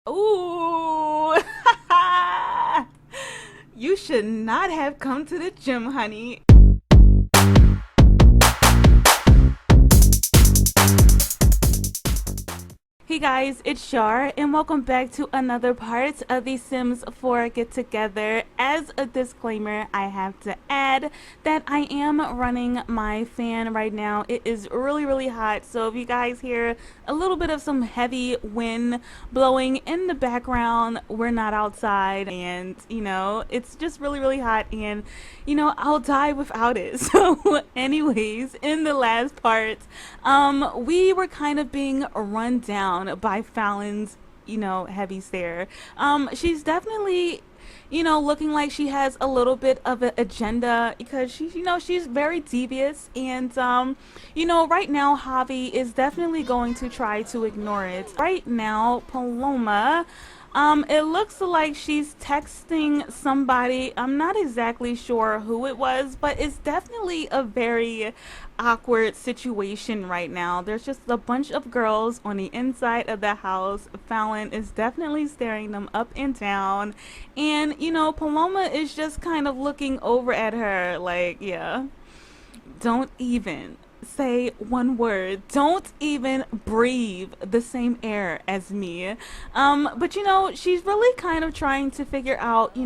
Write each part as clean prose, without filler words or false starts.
Ooh. You should not have come to the gym, honey. Hey guys, it's Shar, and welcome back to another part of the Sims 4 Get Together. As a disclaimer, I have to add that I am running my fan right now. It is really hot, so if you guys hear a little bit of some heavy wind blowing in the background, we're not outside, and it's just really hot, and I'll die without it. So anyways, in the last part, we were kind of being run down by Fallon's, heavy stare. She's definitely, looking like she has a little bit of an agenda because she's very devious, and right now Javi is definitely going to try to ignore it. Right now, Paloma, it looks like she's texting somebody. I'm not exactly sure who it was, but it's definitely a very awkward situation right now. There's just a bunch of girls on the inside of the house. Fallon is definitely staring them up and down. And, Paloma is just kind of looking over at her like, yeah, don't even say one word. Don't even breathe the same air as me. But she's really kind of trying to figure out,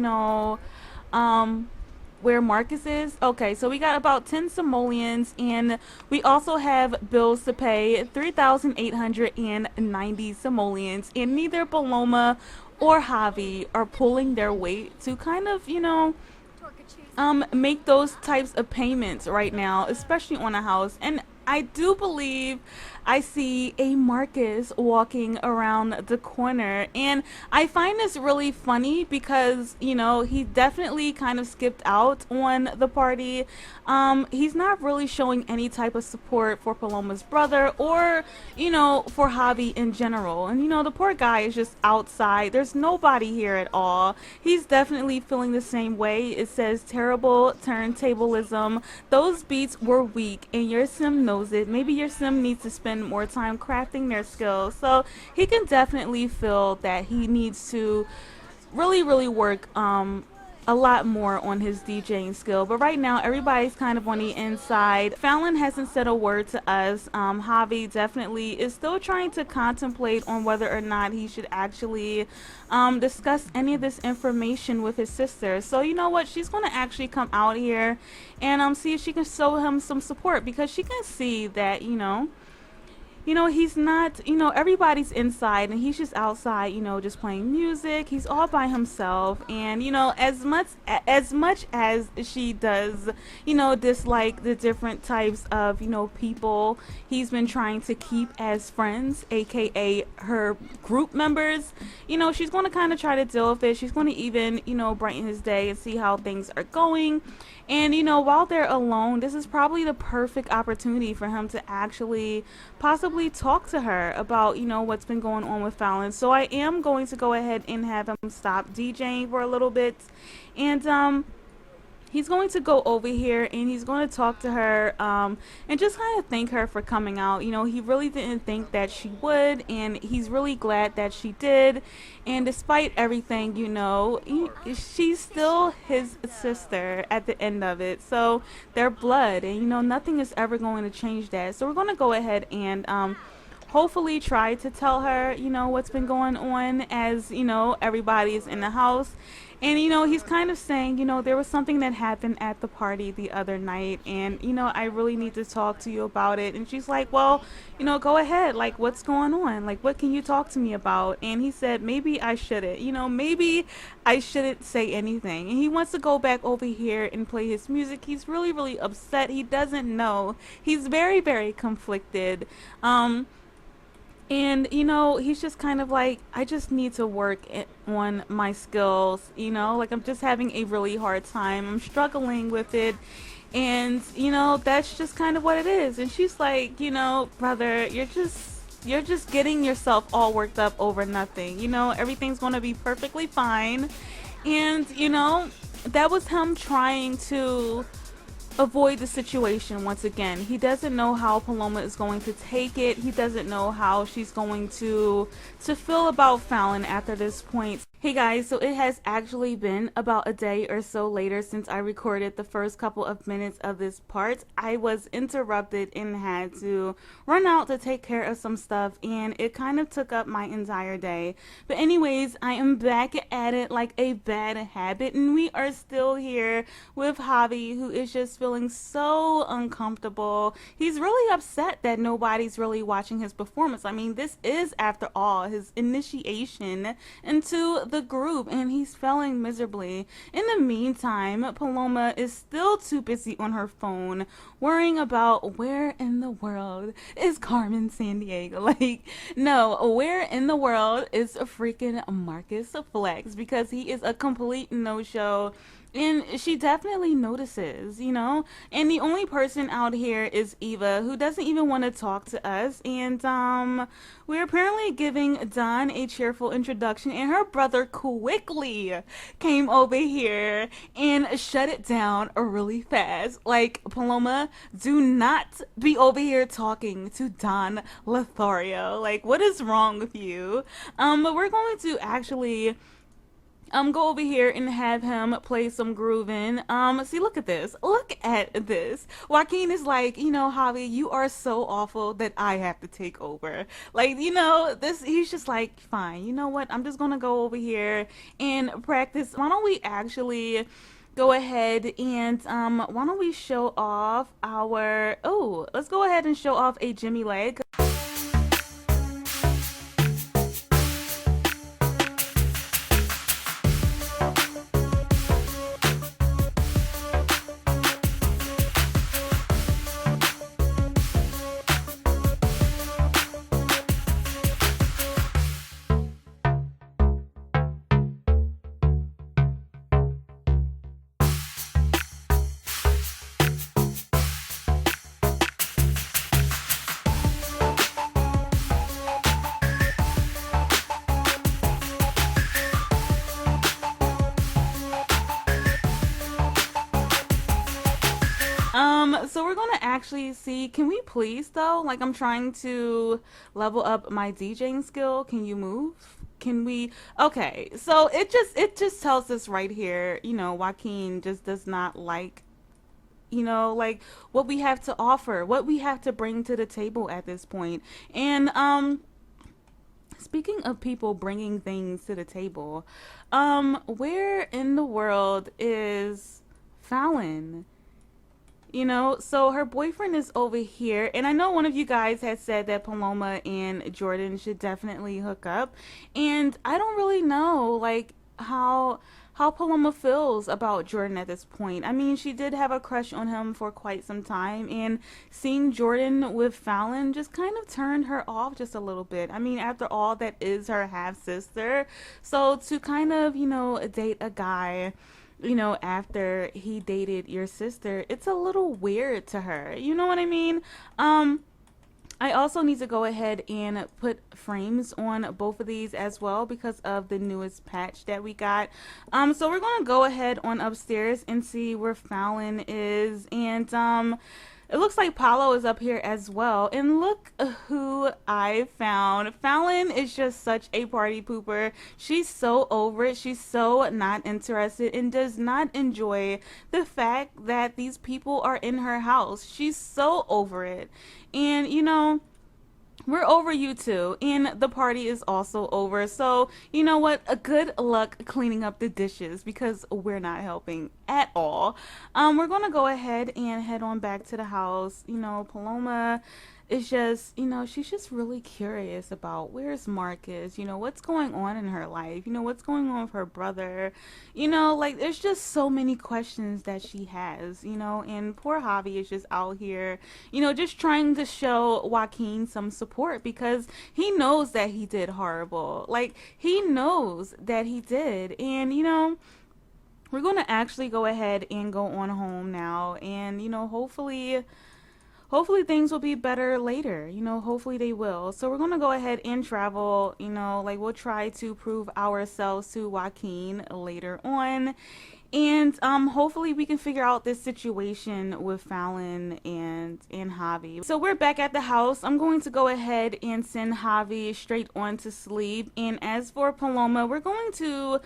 where Marcus is. Okay, so we got about 10 simoleons, and we also have bills to pay, 3,890 simoleons, and neither Paloma or Javi are pulling their weight to kind of, make those types of payments right now, especially on a house. And I do believe I see a Marcus walking around the corner, and I find this really funny because he definitely kind of skipped out on the party. He's not really showing any type of support for Paloma's brother or for Javi in general, and the poor guy is just outside. There's nobody here at all. He's definitely feeling the same way. It says terrible turntablism. Those beats were weak, and your sim knows it. Maybe your sim needs to spend more time crafting their skills, so he can definitely feel that he needs to really work a lot more on his DJing skill. But right now everybody's kind of on the inside. Fallon hasn't said a word to us. Javi definitely is still trying to contemplate on whether or not he should actually discuss any of this information with his sister. So you know what, she's going to actually come out here and see if she can show him some support, because she can see that he's not, everybody's inside and he's just outside, just playing music. He's all by himself. And, as much as she does, dislike the different types of, people he's been trying to keep as friends, aka her group members, she's going to kind of try to deal with it. She's going to even, brighten his day and see how things are going. And, while they're alone, this is probably the perfect opportunity for him to actually possibly talk to her about, what's been going on with Fallon. So I am going to go ahead and have him stop DJing for a little bit. And, he's going to go over here and he's going to talk to her and just kind of thank her for coming out. He really didn't think that she would, and he's really glad that she did. And despite everything, she's still his sister at the end of it. So they're blood, and nothing is ever going to change that. So we're going to go ahead and hopefully try to tell her, what's been going on as, everybody's in the house. And, he's kind of saying, there was something that happened at the party the other night, and, I really need to talk to you about it. And she's like, well, go ahead. Like, what's going on? Like, what can you talk to me about? And he said, maybe I shouldn't, maybe I shouldn't say anything. And he wants to go back over here and play his music. He's really upset. He doesn't know. He's very conflicted. And, he's just kind of like, I just need to work on my skills, like I'm just having a really hard time. I'm struggling with it. And, that's just kind of what it is. And she's like, brother, you're just getting yourself all worked up over nothing. Everything's going to be perfectly fine. And, that was him trying to avoid the situation once again. He doesn't know how Paloma is going to take it. He doesn't know how she's going to feel about Fallon after this point. Hey guys, so it has actually been about a day or so later since I recorded the first couple of minutes of this part. I was interrupted and had to run out to take care of some stuff, and it kind of took up my entire day. But anyways, I am back at it like a bad habit, and we are still here with Javi, who is just feeling so uncomfortable. He's really upset that nobody's really watching his performance. I mean, this is, after all, his initiation into the group, and he's failing miserably. In the meantime, Paloma is still too busy on her phone worrying about where in the world is Carmen Sandiego. Like, no, where in the world is a freaking Marcus Flex, because he is a complete no-show. And she definitely notices, you know? And the only person out here is Eva, who doesn't even want to talk to us. And we're apparently giving Dawn a cheerful introduction, and her brother quickly came over here and shut it down really fast. Like, Paloma, do not be over here talking to Don Lothario. Like, what is wrong with you? But we're going to actually go over here and have him play some grooving. See, look at this. Look at this. Joaquin is like, you know, Javi, you are so awful that I have to take over. Like, you know, this, he's just like, fine, you know what? I'm just gonna go over here and practice. Why don't we actually go ahead and why don't we show off our, oh, let's go ahead and show off a Jimmy leg. So we're gonna actually see, can we please though? Like, I'm trying to level up my DJing skill. Can you move? Can we? Okay, so it just tells us right here, you know, Joaquin just does not like, you know, like what we have to offer, what we have to bring to the table at this point. And speaking of people bringing things to the table, where in the world is Fallon? You know, so her boyfriend is over here, and I know one of you guys had said that Paloma and Jordan should definitely hook up, and I don't really know, like, how Paloma feels about Jordan at this point. I mean, she did have a crush on him for quite some time, and seeing Jordan with Fallon just kind of turned her off just a little bit. I mean, after all, that is her half sister, so to kind of, you know, date a guy, you know, after he dated your sister, it's a little weird to her. You know what I mean? I also need to go ahead and put frames on both of these as well because of the newest patch that we got. So we're going to go ahead on upstairs and see where Fallon is. And it looks like Paulo is up here as well. And look who I found. Fallon is just such a party pooper. She's so over it. She's so not interested and does not enjoy the fact that these people are in her house. She's so over it. And, you know, we're over you too, and the party is also over. So, you know what? A good luck cleaning up the dishes because we're not helping at all. We're gonna go ahead and head on back to the house. You know, Paloma is just, you know, she's just really curious about where's Marcus, you know, what's going on in her life, you know, what's going on with her brother, you know, like there's just so many questions that she has, you know, and poor Javi is just out here, you know, just trying to show Joaquin some support because he knows that he did horrible. Like, he knows that he did, and, you know, we're going to actually go ahead and go on home now, and, you know, hopefully things will be better later, you know, hopefully they will. So we're going to go ahead and travel, you know, like we'll try to prove ourselves to Joaquin later on. And hopefully we can figure out this situation with Fallon and Javi. So we're back at the house. I'm going to go ahead and send Javi straight on to sleep. And as for Paloma, we're going to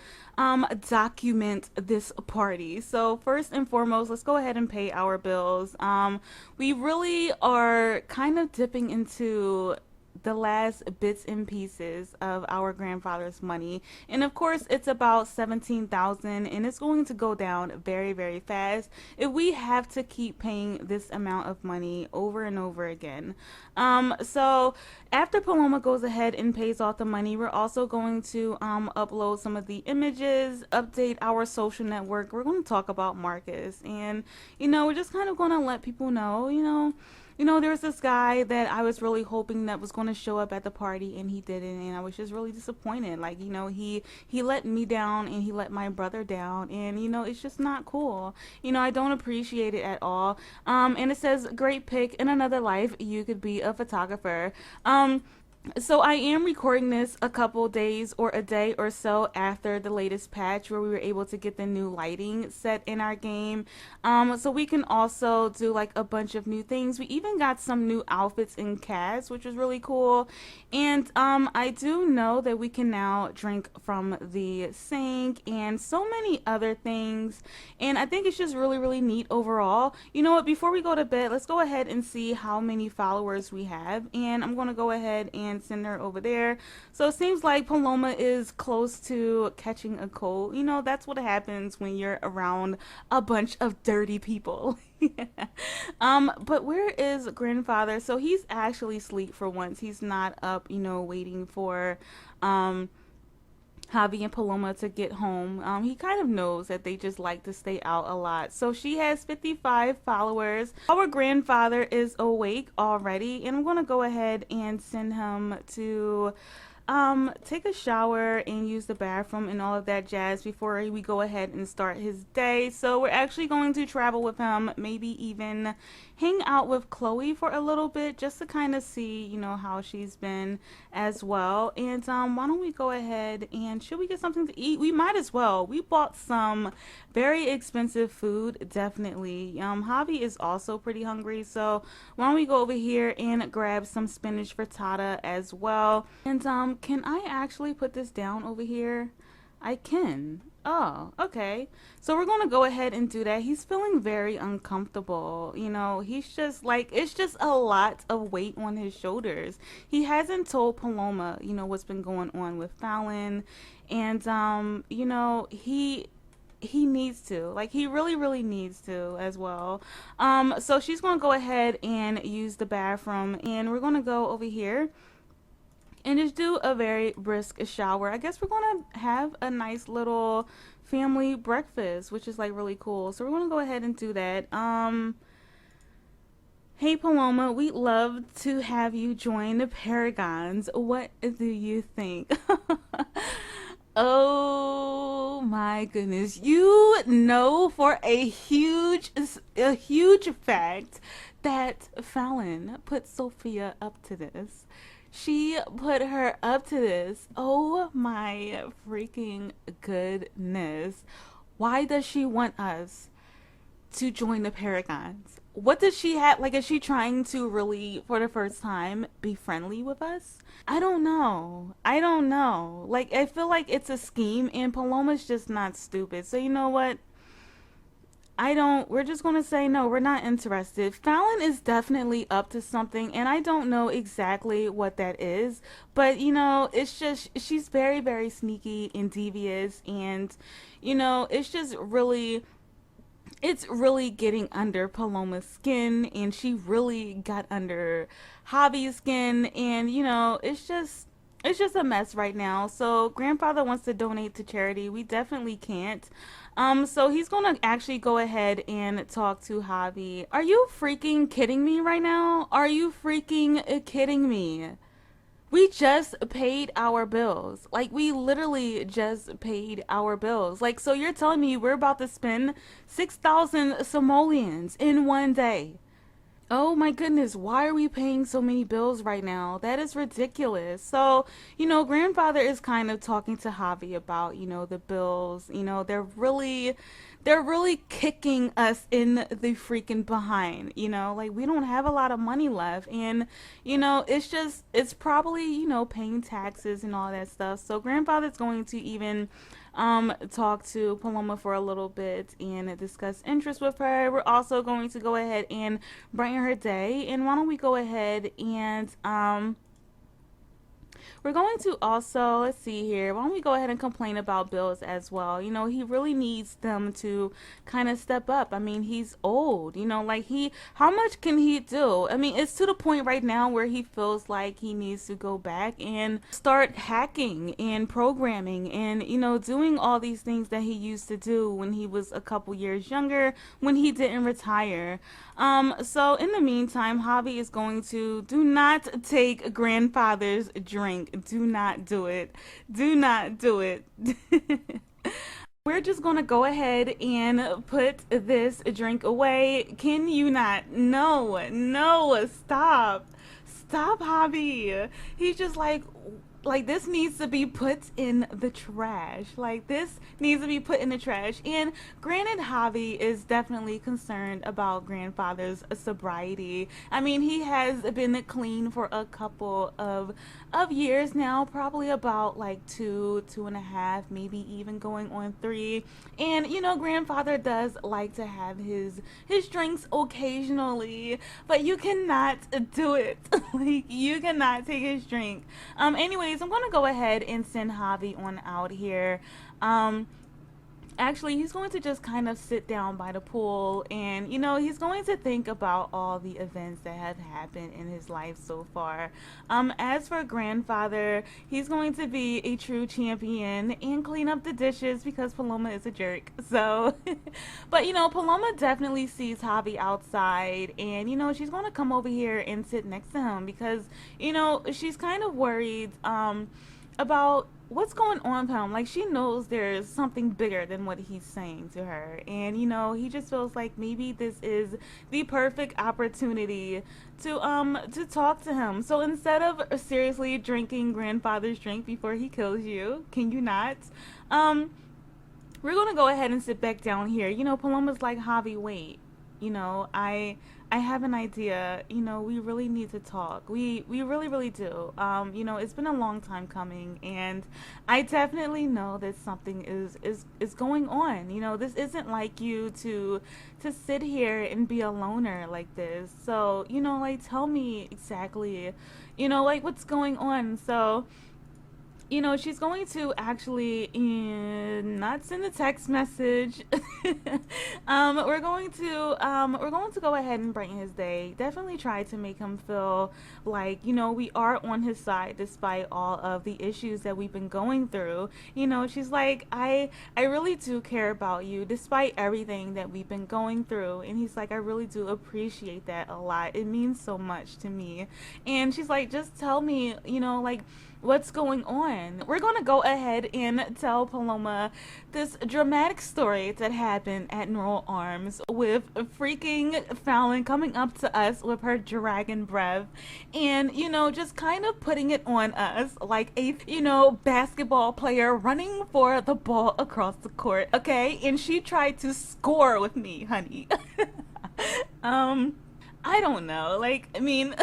document this party. So first and foremost, let's go ahead and pay our bills. We really are kind of dipping into the last bits and pieces of our grandfather's money, and of course it's about 17,000, and it's going to go down very, very fast if we have to keep paying this amount of money over and over again. So after Paloma goes ahead and pays off the money, we're also going to upload some of the images, update our social network. We're going to talk about Marcus, and we're just kind of going to let people know, there's this guy that I was really hoping that was going to show up at the party, and he didn't, and I was just really disappointed. Like, he let me down, and he let my brother down, and it's just not cool. I don't appreciate it at all. And it says, great pick, in another life you could be a photographer. So I am recording this a couple days or a day or so after the latest patch, where we were able to get the new lighting set in our game. So we can also do like a bunch of new things. We even got some new outfits in cast, which was really cool. And I do know that we can now drink from the sink and so many other things. And I think it's just really, really neat overall. You know what? Before we go to bed, let's go ahead and see how many followers we have. And I'm going to go ahead and send her over there. So it seems like Paloma is close to catching a cold. That's what happens when you're around a bunch of dirty people. But where is grandfather? So he's actually asleep for once. He's not up, waiting for Javi and Paloma to get home. He kind of knows that they just like to stay out a lot. So she has 55 followers. Our grandfather is awake already, and I'm going to go ahead and send him to take a shower and use the bathroom and all of that jazz before we go ahead and start his day. So we're actually going to travel with him, maybe even hang out with Chloe for a little bit, just to kind of see, how she's been as well. And why don't we go ahead and, should we get something to eat? We might as well. We bought some very expensive food, definitely. Javi is also pretty hungry, so why don't we go over here and grab some spinach frittata as well. And can I actually put this down over here? I can. Oh, okay. So we're going to go ahead and do that. He's feeling very uncomfortable. He's just like, it's just a lot of weight on his shoulders. He hasn't told Paloma, what's been going on with Fallon. And, he needs to, like, he really, really needs to as well. So she's going to go ahead and use the bathroom, and we're going to go over here and just do a very brisk shower. I guess we're going to have a nice little family breakfast, which is like really cool. So we're going to go ahead and do that. Hey Paloma, we'd love to have you join the Paragons. What do you think? Oh my goodness. For a huge fact that Fallon put Sophia up to this. She put her up to this. Oh my freaking goodness. Why does she want us to join the Paragons? What does she have? Like, is she trying to really, for the first time, be friendly with us? I don't know. Like, I feel like it's a scheme, and Paloma's just not stupid. So you know what? We're just going to say no, we're not interested. Fallon is definitely up to something, and I don't know exactly what that is, but it's just, she's very, very sneaky and devious, and it's really getting under Paloma's skin, and she really got under Javi's skin, and it's just a mess right now. So grandfather wants to donate to charity. We definitely can't. So he's gonna actually go ahead and talk to Javi. Are you freaking kidding me right now? Are you freaking kidding me? We just paid our bills. Like, we literally just paid our bills. Like, so you're telling me we're about to spend 6,000 simoleons in one day Oh my goodness, why are we paying so many bills right now? That is ridiculous. So, grandfather is kind of talking to Javi about, the bills. They're really kicking us in the freaking behind, like we don't have a lot of money left. And, it's probably, paying taxes and all that stuff. So grandfather's going to even talk to Paloma for a little bit and discuss interest with her. We're also going to go ahead and brighten her day. And why don't we go ahead and we're going to also, let's see here, why don't we go ahead and complain about Bills as well? He really needs them to kind of step up. I mean, he's old, like how much can he do? I mean, it's to the point right now where he feels like he needs to go back and start hacking and programming and, doing all these things that he used to do when he was a couple years younger, when he didn't retire. So in the meantime, Javi is going to do not take grandfather's drink. Do not do it. Do not do it. We're just gonna go ahead and put this drink away. Can you not? No, no, stop. Stop, Javi. He's just like this needs to be put in the trash. Like this needs to be put in the trash. And granted, Javi is definitely concerned about grandfather's sobriety. I mean, he has been clean for a couple of years now, probably about like 2.5, maybe even going on 3. And grandfather does like to have his drinks occasionally, but you cannot do it. Like you cannot take his drink. Anyways, I'm gonna go ahead and send Javi on out here. Um, Actually, he's going to just kind of sit down by the pool and, he's going to think about all the events that have happened in his life so far. As for grandfather, he's going to be a true champion and clean up the dishes because Paloma is a jerk. So, but, Paloma definitely sees Javi outside and, she's going to come over here and sit next to him because, she's kind of worried, about what's going on with him. Like she knows there's something bigger than what he's saying to her. And he just feels like maybe this is the perfect opportunity to talk to him. So instead of seriously drinking grandfather's drink before he kills you, can you not? Um we're gonna go ahead and sit back down here. Paloma's like, Javi, wait. I have an idea. We really need to talk. We really, really do. It's been a long time coming, and I definitely know that something is going on. This isn't like you to sit here and be a loner like this. So, like tell me exactly, like what's going on. So, she's going to actually not send a text message. We're going to go ahead and brighten his day. Definitely try to make him feel like, we are on his side despite all of the issues that we've been going through. She's like, I really do care about you despite everything that we've been going through. And he's like, I really do appreciate that a lot. It means so much to me. And she's like, just tell me, like what's going on. We're going to go ahead and tell Paloma this dramatic story that happened at Neural Arms with freaking Fallon coming up to us with her dragon breath and, just kind of putting it on us like a, basketball player running for the ball across the court. Okay. And she tried to score with me, honey. um, I don't know. Like, I mean,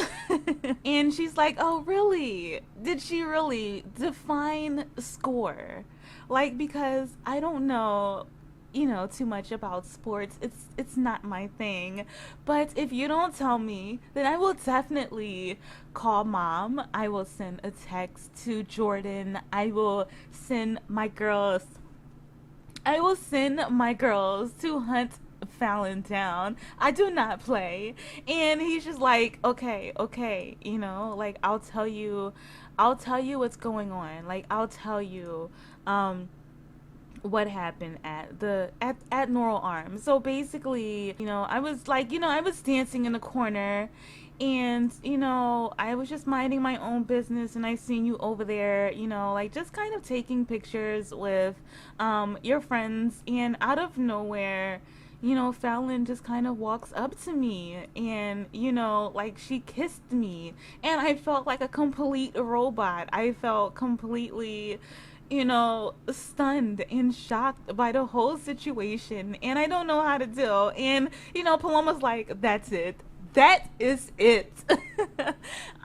and she's like, oh, really? Did she really define score? Like, because I don't know, too much about sports. It's not my thing. But if you don't tell me, then I will definitely call mom. I will send a text to Jordan. I will send my girls to hunt Fallon down. I do not play. And he's just like, okay, okay, like I'll tell you what's going on. Like I'll tell you what happened at Neural Arms. So basically, I was dancing in the corner and I was just minding my own business and I seen you over there, like just kind of taking pictures with your friends and out of nowhere Fallon just kind of walks up to me and, like she kissed me. And I felt like a complete robot. I felt completely, stunned and shocked by the whole situation. And I don't know how to deal. And, Paloma's like, that's it. That is it.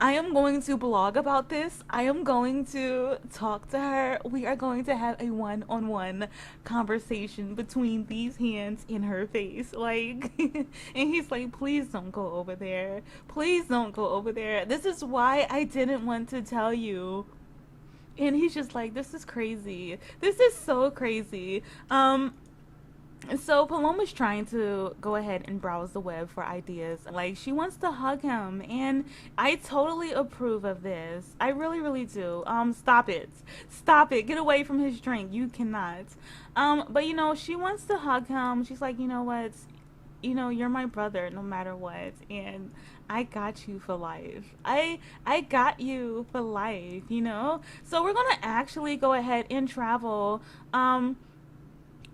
I am going to blog about this. I am going to talk to her. We are going to have a one-on-one conversation between these hands in her face. Like, and he's like, please don't go over there. Please don't go over there. This is why I didn't want to tell you. And he's just like, this is crazy. This is so crazy. So Paloma's trying to go ahead and browse the web for ideas. Like, she wants to hug him, and I totally approve of this. I really, really do. Stop it. Stop it. Get away from his drink. You cannot. But she wants to hug him. She's like, you know what? You're my brother no matter what, and I got you for life. I got you for life. So we're gonna actually go ahead and travel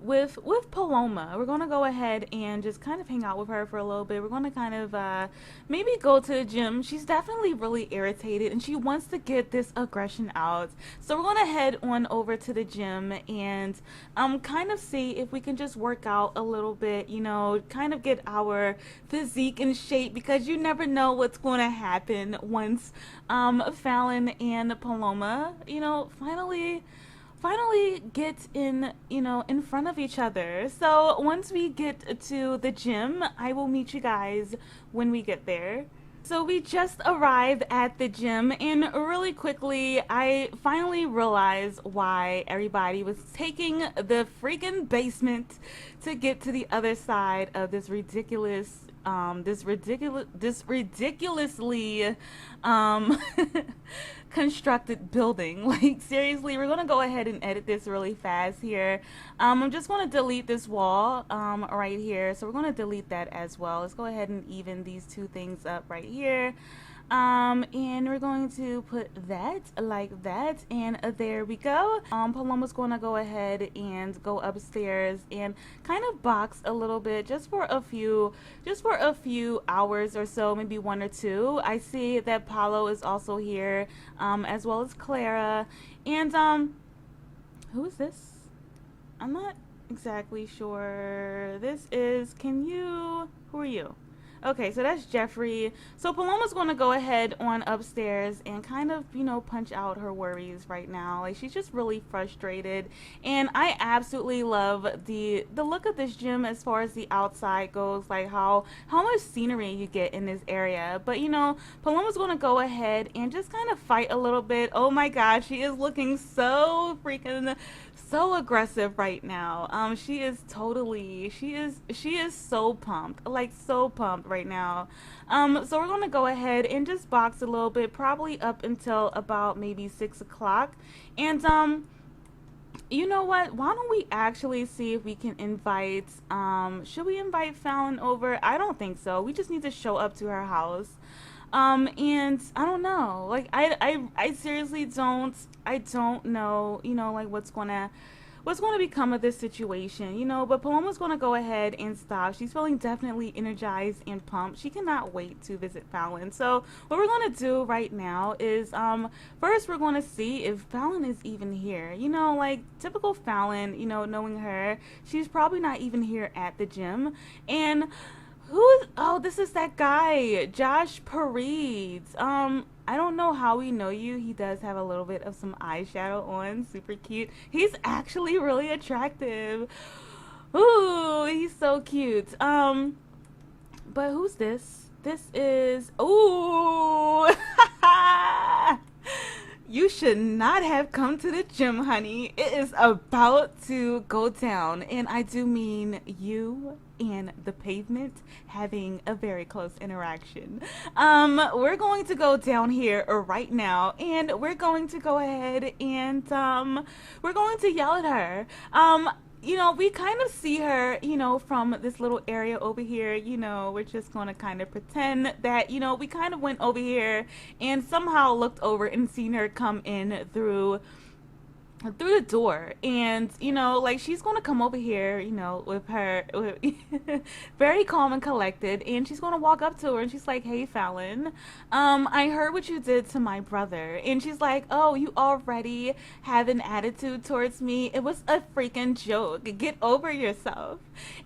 with Paloma. We're gonna go ahead and just kind of hang out with her for a little bit. We're gonna kind of maybe go to the gym. She's definitely really irritated and she wants to get this aggression out. So we're gonna head on over to the gym and kind of see if we can just work out a little bit, kind of get our physique in shape, because you never know what's gonna happen once Fallon and Paloma, finally get in front of each other. So once we get to the gym, I will meet you guys when we get there. So we just arrived at the gym, and really quickly I finally realized why everybody was taking the freaking basement to get to the other side of this ridiculously constructed building. Like, seriously, we're gonna go ahead and edit this really fast here. I'm just gonna delete this wall right here, so we're gonna delete that as well. Let's go ahead and even these two things up right here. And we're going to put that like that, and there we go. Paloma's gonna go ahead and go upstairs and kind of box a little bit, just for a few hours or so, maybe 1 or 2. I see that Paulo is also here, as well as Clara. And who is this? I'm not exactly sure. Who are you? Okay, so that's Jeffrey. So Paloma's going to go ahead on upstairs and kind of, punch out her worries right now. Like, she's just really frustrated. And I absolutely love the look of this gym as far as the outside goes, like how much scenery you get in this area. But, Paloma's going to go ahead and just kind of fight a little bit. Oh my gosh, she is looking so freaking so aggressive right now. She is so pumped, like so pumped right now. So we're gonna go ahead and just box a little bit, probably up until about maybe 6 o'clock. And you know what, why don't we actually see if we can invite should we invite Fallon over? I don't think so. We just need to show up to her house. And I don't know, like I seriously don't know, like what's gonna become of this situation, but Paloma's gonna go ahead and stop. She's feeling definitely energized and pumped. She cannot wait to visit Fallon. So what we're gonna do right now is first we're gonna see if Fallon is even here. Like typical Fallon, knowing her, she's probably not even here at the gym. And this is that guy, Josh Paredes. I don't know how we know you. He does have a little bit of some eyeshadow on. Super cute. He's actually really attractive. Ooh, he's so cute. But who's this? This is, ooh. You should not have come to the gym, honey. It is about to go down, and I do mean you and the pavement having a very close interaction. We're going to go down here right now, and we're going to go ahead and we're going to yell at her. We kind of see her, from this little area over here. We're just going to kind of pretend that, we kind of went over here and somehow looked over and seen her come in through through the door, and like she's gonna come over here, with her very calm and collected, and she's gonna walk up to her and she's like, hey Fallon, I heard what you did to my brother. And she's like, oh, you already have an attitude towards me? It was a freaking joke, get over yourself.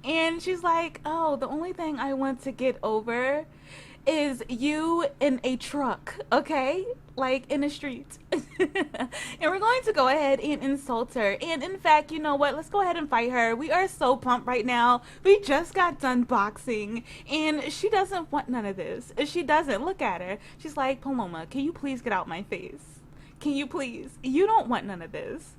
And she's like, oh, the only thing I want to get over is you in a truck, okay? Like in the street. And we're going to go ahead and insult her. And in fact, you know what? Let's go ahead and fight her. We are so pumped right now. We just got done boxing, and she doesn't want none of this. She doesn't. Look at her. She's like, Paloma, can you please get out my face? Can you please? You don't want none of this.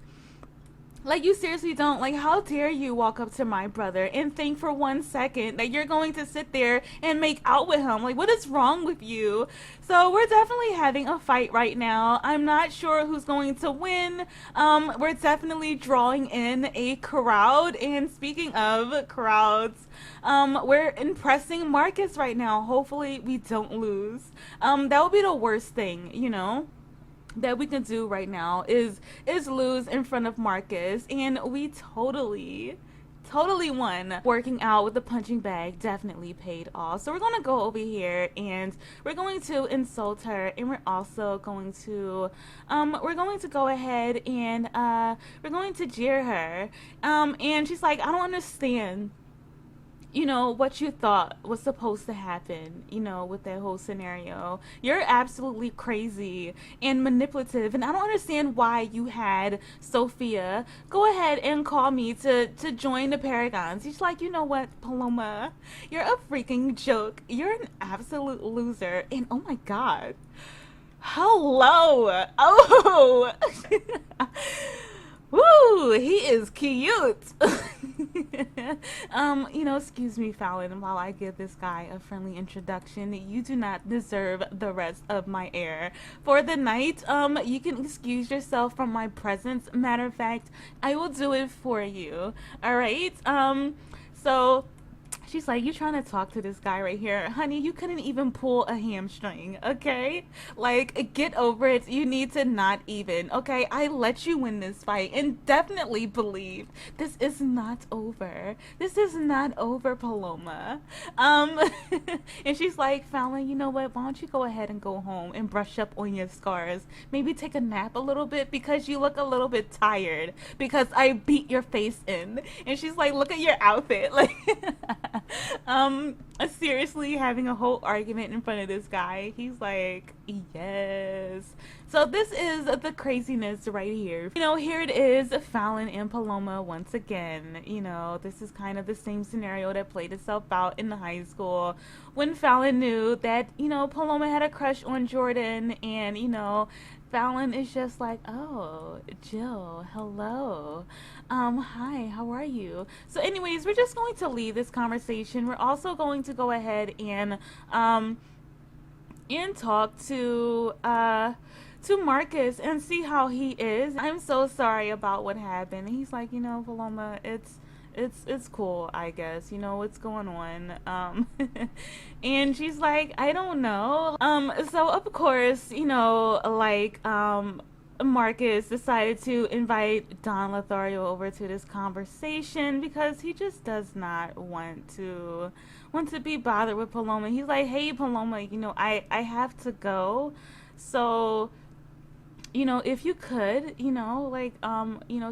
Like, you seriously don't. Like, how dare you walk up to my brother and think for 1 second that you're going to sit there and make out with him? Like, what is wrong with you? So we're definitely having a fight right now. I'm not sure who's going to win. We're definitely drawing in a crowd. And speaking of crowds, we're impressing Marcus right now. Hopefully we don't lose. That would be the worst thing, that we can do right now is lose in front of Marcus, and we totally won. Working out with the punching bag definitely paid off. So we're gonna go over here and we're going to insult her, and we're also going to go ahead and we're going to jeer her, and she's like, I don't understand what you thought was supposed to happen, with that whole scenario. You're absolutely crazy and manipulative, and I don't understand why you had Sophia go ahead and call me to join the Paragons. She's like, you know what, Paloma? You're a freaking joke. You're an absolute loser, and oh my god. Hello. Oh. Woo, he is cute. Excuse me, Fallon, while I give this guy a friendly introduction. You do not deserve the rest of my air for the night. You can excuse yourself from my presence. Matter of fact, I will do it for you. All right. So she's like, you trying to talk to this guy right here? Honey, you couldn't even pull a hamstring, okay? Like, get over it. You need to not even, okay? I let you win this fight, and definitely believe this is not over. This is not over, Paloma. And she's like, Fallon, you know what? Why don't you go ahead and go home and brush up on your scars? Maybe take a nap a little bit, because you look a little bit tired because I beat your face in. And she's like, look at your outfit. Like, seriously having a whole argument in front of this guy. He's like, yes. So this is the craziness right here. Here it is, Fallon and Paloma once again. This is kind of the same scenario that played itself out in the high school when Fallon knew that, Paloma had a crush on Jordan, and, Fallon is just like, oh, Jill, hello. Hi, how are you? So anyways, we're just going to leave this conversation. We're also going to go ahead and talk to Marcus and see how he is. I'm so sorry about what happened. He's like, Paloma, it's cool, I guess. What's going on? And she's like, I don't know. So of course, Marcus decided to invite Don Lothario over to this conversation because he just does not want to be bothered with Paloma. He's like, hey Paloma, I have to go. So if you could,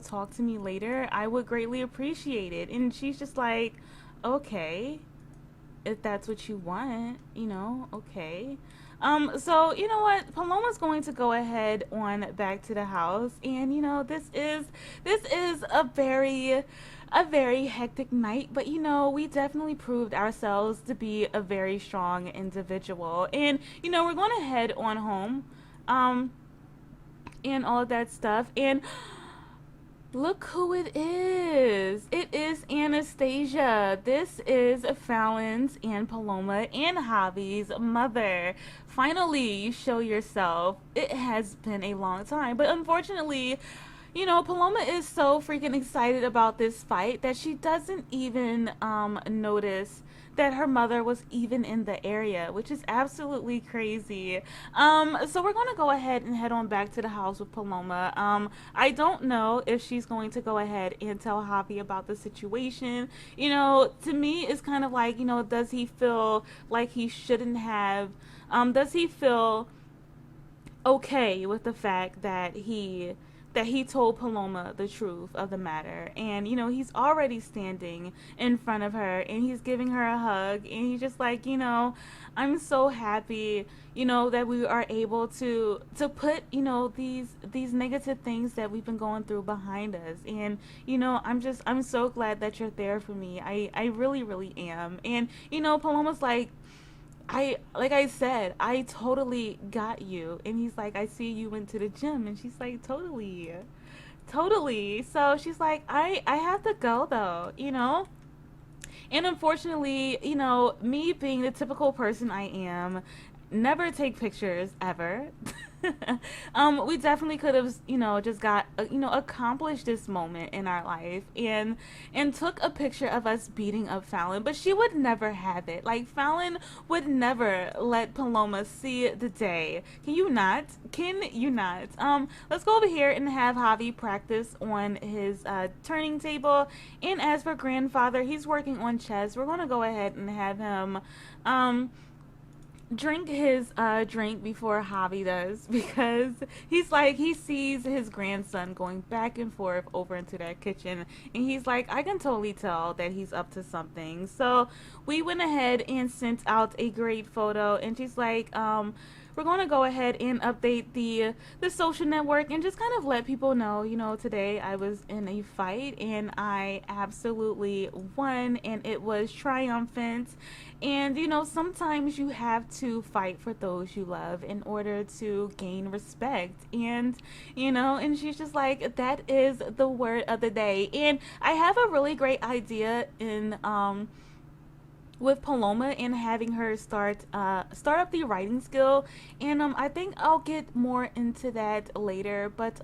talk to me later, I would greatly appreciate it. And she's just like, okay, if that's what you want, okay. So you know what? Paloma's going to go ahead on back to the house, and this is a very hectic night, but we definitely proved ourselves to be a very strong individual, and we're going to head on home, and all of that stuff, and look who it is. It is Anastasia. This is Fallon's and Paloma and Javi's mother. Finally, you show yourself. It has been a long time, but unfortunately, Paloma is so freaking excited about this fight that she doesn't even notice that her mother was even in the area, which is absolutely crazy. So we're gonna go ahead and head on back to the house with Paloma. I don't know if she's going to go ahead and tell Javi about the situation. To me, it's kind of like, does he feel like he shouldn't have? Does he feel okay with the fact that he told Paloma the truth of the matter? And he's already standing in front of her and he's giving her a hug and he's just like, I'm so happy, that we are able to put, these negative things that we've been going through behind us. And I'm so glad that you're there for me. I really, really am. And Paloma's like I said, I totally got you. And he's like, I see you went to the gym. And she's like, totally. Totally. So she's like, I have to go though. And unfortunately, me being the typical person I am, never take pictures ever. We definitely could have, just got, accomplished this moment in our life and took a picture of us beating up Fallon, but she would never have it. Like, Fallon would never let Paloma see the day. Can you not? Let's go over here and have Javi practice on his turning table. And as for grandfather, he's working on chess. We're going to go ahead and have him drink his drink before Javi does, because he sees his grandson going back and forth over into that kitchen and he's like, I can totally tell that he's up to something. So we went ahead and sent out a great photo and she's like, we're going to go ahead and update the social network and just kind of let people know, today I was in a fight and I absolutely won and it was triumphant. And, sometimes you have to fight for those you love in order to gain respect. And, and she's just like, that is the word of the day. And I have a really great idea in, with Paloma and having her start up the writing skill, and I think I'll get more into that later. But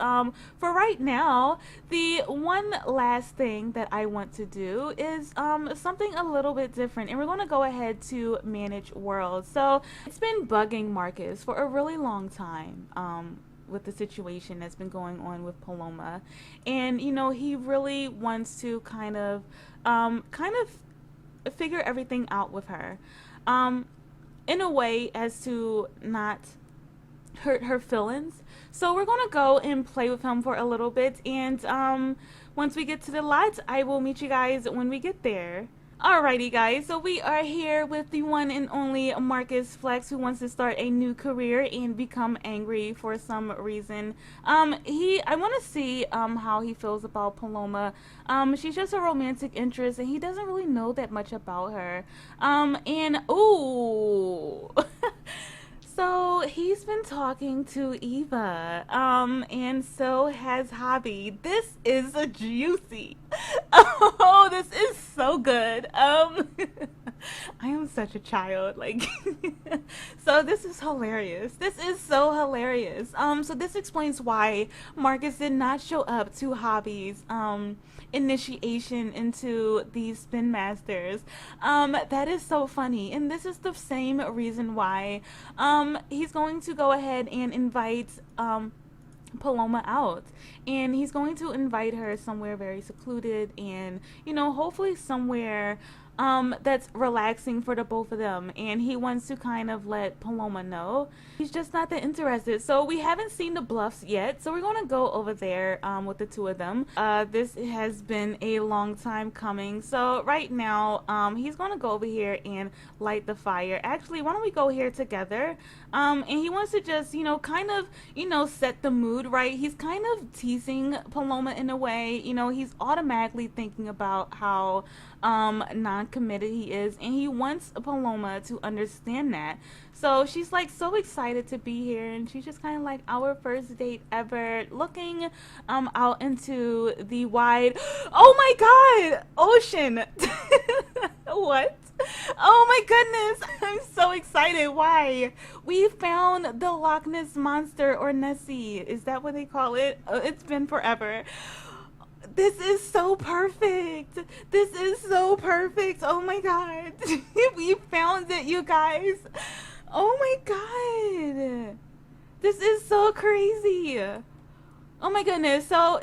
for right now, the one last thing that I want to do is something a little bit different, and we're going to go ahead to manage worlds. So it's been bugging Marcus for a really long time. With the situation that's been going on with Paloma, and he really wants to kind of figure everything out with her, in a way as to not hurt her feelings. So we're gonna go and play with him for a little bit, and once we get to the lot, I will meet you guys when we get there. Alrighty guys, so we are here with the one and only Marcus Flex, who wants to start a new career and become angry for some reason. I want to see how he feels about Paloma. She's just a romantic interest and he doesn't really know that much about her. And ooh. So he's been talking to Eva, and so has Javi. This is a juicy. Oh, this is so good. I am such a child. So this is hilarious. This is so hilarious. So this explains why Marcus did not show up to Javi's initiation into the Spin Masters. That is so funny, and this is the same reason why he's going to go ahead and invite Paloma out, and he's going to invite her somewhere very secluded and hopefully somewhere that's relaxing for the both of them, and he wants to kind of let Paloma know he's just not that interested. So we haven't seen the bluffs yet, so we're going to go over there with the two of them. This has been a long time coming, so right now he's going to go over here and light the fire. Actually, why don't we go here together? And he wants to just kind of set the mood right. He's kind of teasing Paloma in a way. He's automatically thinking about how non-committed he is, and he wants Paloma to understand that. So she's like so excited to be here, and she's just kind of like, our first date ever, looking out into the wide, oh my god, ocean. What? Oh my goodness, I'm so excited. Why? We found the Loch Ness monster, or Nessie, is that what they call it? It's been forever. This is so so perfect. This is so perfect. Oh my god. We found it, you guys. Oh my god. This is so crazy. Oh my goodness. So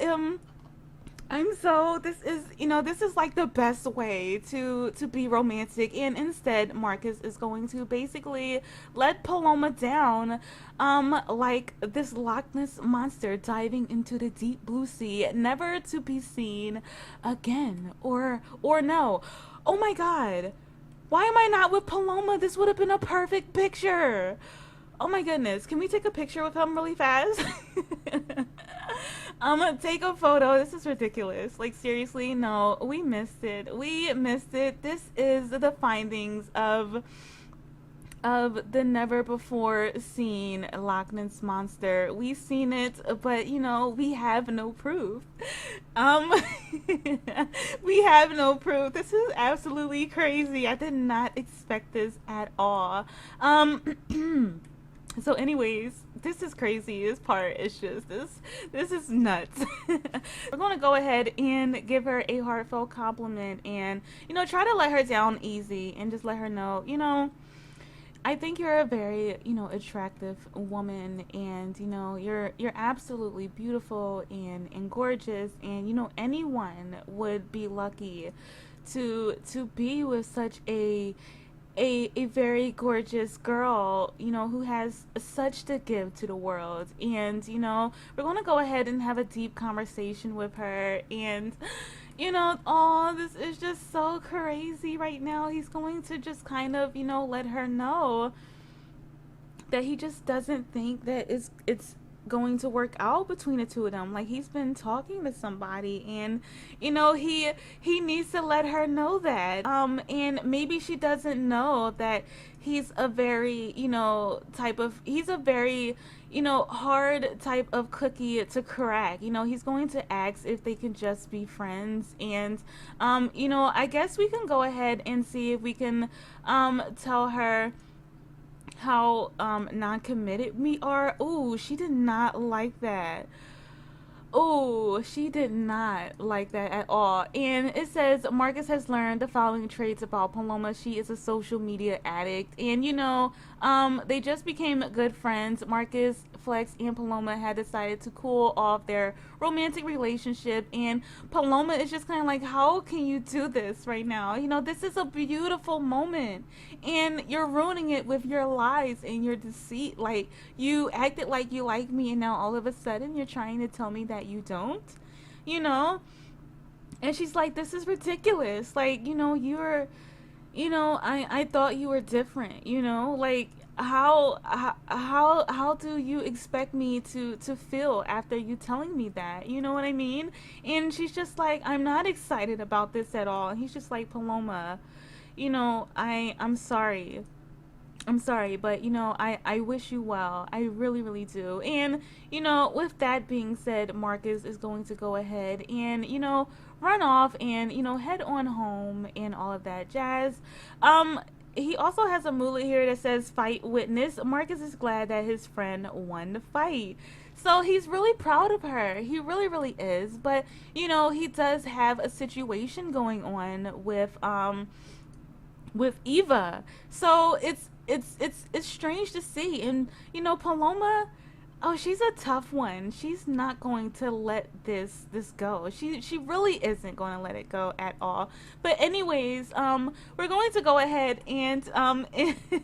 I'm so this is this is like the best way to be romantic, and instead Marcus is going to basically let Paloma down, like this Loch Ness monster diving into the deep blue sea, never to be seen again. Or no. Oh my god. Why am I not with Paloma? This would have been a perfect picture. Oh my goodness. Can we take a picture with him really fast? I'm gonna take a photo. This is ridiculous. Like, seriously, no, we missed it. We missed it. This is the findings of the never before seen Loch Ness monster. We've seen it, but we have no proof. Um we have no proof. This is absolutely crazy. I did not expect this at all. So anyways, this is crazy. This part is just this is nuts. We're gonna go ahead and give her a heartfelt compliment, and try to let her down easy, and just let her know, I think you're a very, attractive woman, and you're absolutely beautiful and gorgeous, and anyone would be lucky to be with such a very gorgeous girl, who has such to give to the world. And we're gonna go ahead and have a deep conversation with her, and oh, this is just so crazy right now. He's going to just kind of let her know that he just doesn't think that it's going to work out between the two of them. Like, he's been talking to somebody, and he needs to let her know that, and maybe she doesn't know that he's a very he's a very hard type of cookie to crack. He's going to ask if they can just be friends, and I guess we can go ahead and see if we can tell her how non-committed we are. Oh, she did not like that. Oh, she did not like that at all. And it says Marcus has learned the following traits about Paloma. She is a social media addict, and they just became good friends. Marcus, Flex, and Paloma had decided to cool off their romantic relationship, and Paloma is just kind of like, how can you do this right now? This is a beautiful moment, and you're ruining it with your lies and your deceit. Like, you acted like you like me, and now all of a sudden you're trying to tell me that you don't, and she's like, this is ridiculous. Like, you're I thought you were different, like, how do you expect me to feel after you telling me that? You know what I mean? And she's just like, I'm not excited about this at all. And he's just like, Paloma, I'm sorry. I'm sorry, but I wish you well. I really, really do. And with that being said, Marcus is going to go ahead and run off and head on home and all of that jazz. He also has a mullet here that says fight witness. Marcus is glad that his friend won the fight. So he's really proud of her. He really, really is. But he does have a situation going on with Eva. So it's strange to see. And Paloma, oh, she's a tough one. She's not going to let this go. She really isn't going to let it go at all. But anyways, we're going to go ahead and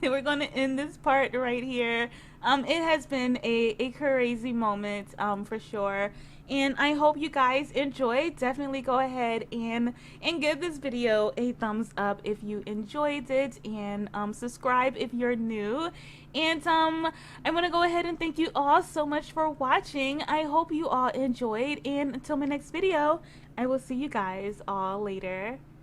we're going to end this part right here. It has been a crazy moment, for sure. And I hope you guys enjoyed. Definitely go ahead and give this video a thumbs up if you enjoyed it, and subscribe if you're new. And I want to go ahead and thank you all so much for watching. I hope you all enjoyed, and until my next video, I will see you guys all later.